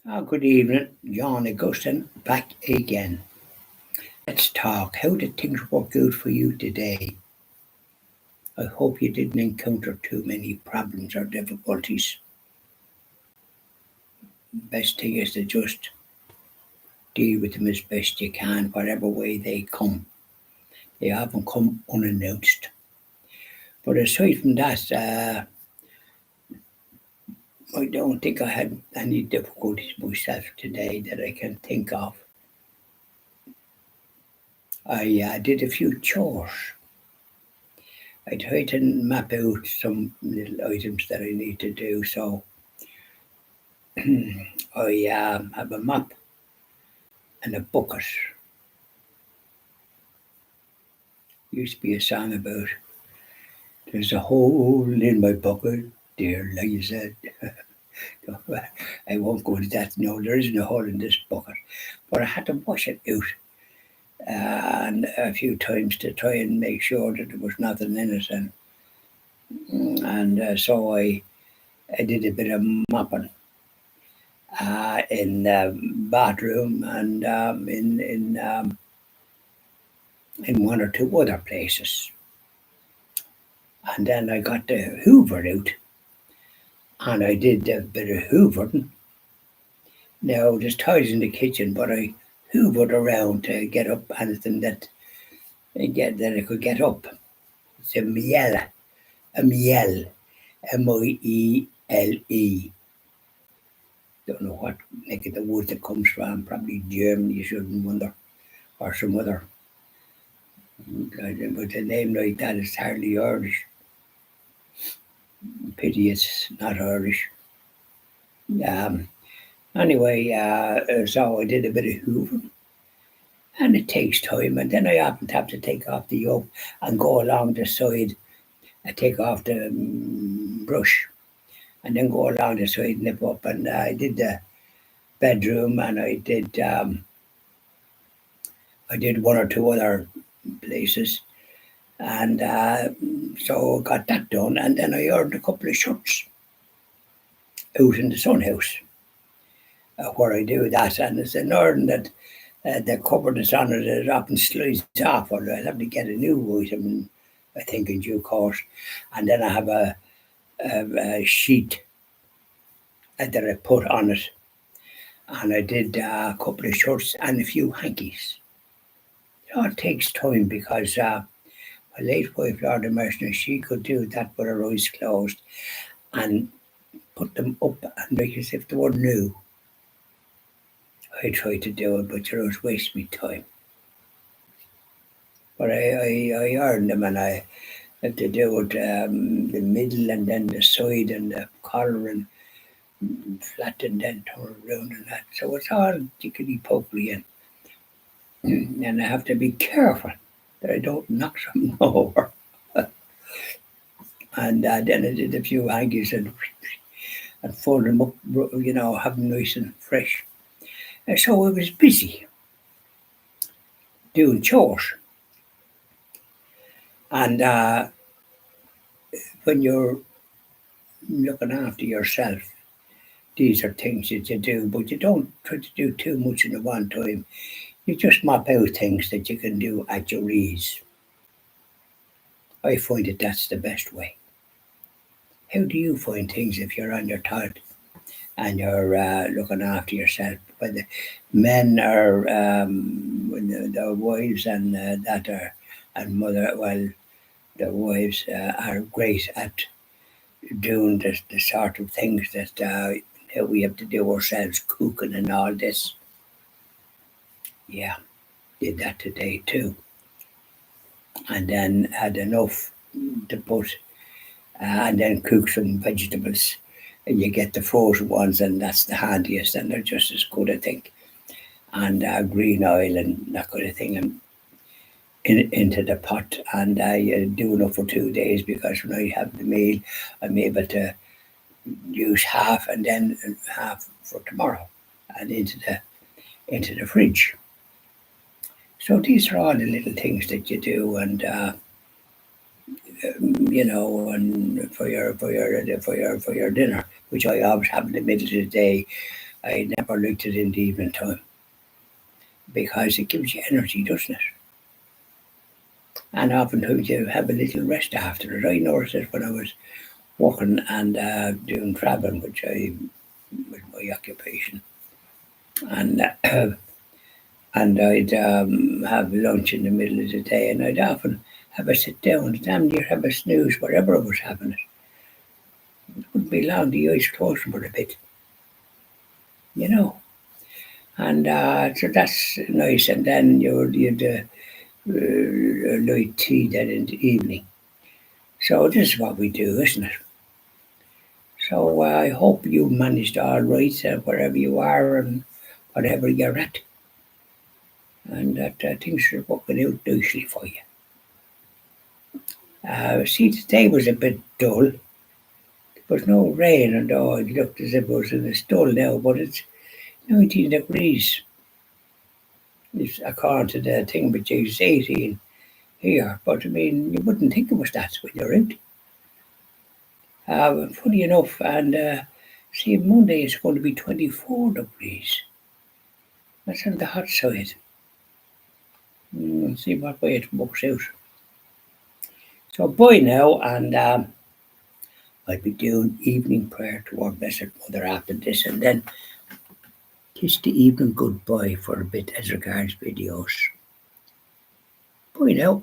Good evening, John Augustin back again. Let's talk. How did things work out for you today? I hope you didn't encounter too many problems or difficulties. Best thing is to just deal with them as best you can, whatever way they come. They often come unannounced. But aside from that, I don't think I had any difficulties myself today that I can think of. I did a few chores. I tried to map out some little items that I need to do. So I have a map and a bucket. Used to be a song about there's a hole in my bucket, dear Liza. I won't go into that. No, there isn't a hole in this bucket. But I had to wash it out and a few times to try and make sure that there was nothing in it. So I did a bit of mopping in the bathroom and in one or two other places. And then I got the Hoover out and I did a bit of hoovering. Now there's toys in the kitchen, but I hoovered around to get up anything that I could get up. It's a miele, Miele. Don't know what neck of the woods it comes from. Probably Germany, you shouldn't wonder, or some other. But a name like that is hardly Irish. Pity it's not Irish. Um, Anyway, so I did a bit of hoovering, and it takes time. And then I often have to take off the yoke and go along the side. I take off the brush and then go along the side, nip up. And I did the bedroom, and I did one or two other places, and so I got that done. And then I earned a couple of shirts out in the sun house where I do that, and it's an urn that the cover that's on it often slides off, or I'll have to get a new item, I think, in due course. And then I have a sheet that I put on it, and I did a couple of shirts and a few hankies. It all takes time because my late wife, Lord Mercer, she could do that with her eyes closed and put them up and make as if they were new. I tried to do it, but it was wasting my time. But I earned them, and I had to do with the middle and then the side and the collar and flat and then turn around and that. So it's all jiggly pokery and I have to be careful that I don't knock something over. And then I did a few hankies and fold them up, have them nice and fresh. And so I was busy doing chores. And when you're looking after yourself, these are things that you do, but you don't try to do too much in a one time. You just map out things that you can do at your ease. I find that that's the best way. How do you find things if you're on your toilet and you're looking after yourself? Whether men are, when their wives and that are, and mother, well, the wives are great at doing the sort of things that we have to do ourselves, cooking and all this. Yeah, did that today too. And then had enough to put, and then cook some vegetables. And you get the frozen ones, and that's the handiest, and they're just as good, I think. And green oil and that kind of thing, and into the pot. And I do enough for 2 days because when I have the meal, I'm able to use half and then half for tomorrow, and into the fridge. So these are all the little things that you do, and and for your dinner, which I always have in the middle of the day. I never liked it in the evening time because it gives you energy, doesn't it? And oftentimes you have a little rest after it. I noticed it when I was working and doing traveling, which I was my occupation, and and I'd have lunch in the middle of the day, and I'd often have a sit down, damn near have a snooze wherever I was having it. It wouldn't be long, the eyes closing for a bit, you know. And so that's nice. And then you'd light tea then in the evening. So this is what we do, isn't it? So I hope you managed all right wherever you are and whatever you're at, and that things are working out nicely for you. See, today was a bit dull. There was no rain, and it looked as if it was in a dull now, but it's 19 degrees. It's according to the thing, but it's 18 here. But I mean, you wouldn't think it was that when you're out. Funny enough, and see, Monday is going to be 24 degrees. That's on the hot side. See what way it works out. So bye now, and I'll be doing evening prayer to our Blessed Mother after this, and then kiss the evening goodbye for a bit as regards videos. Bye now.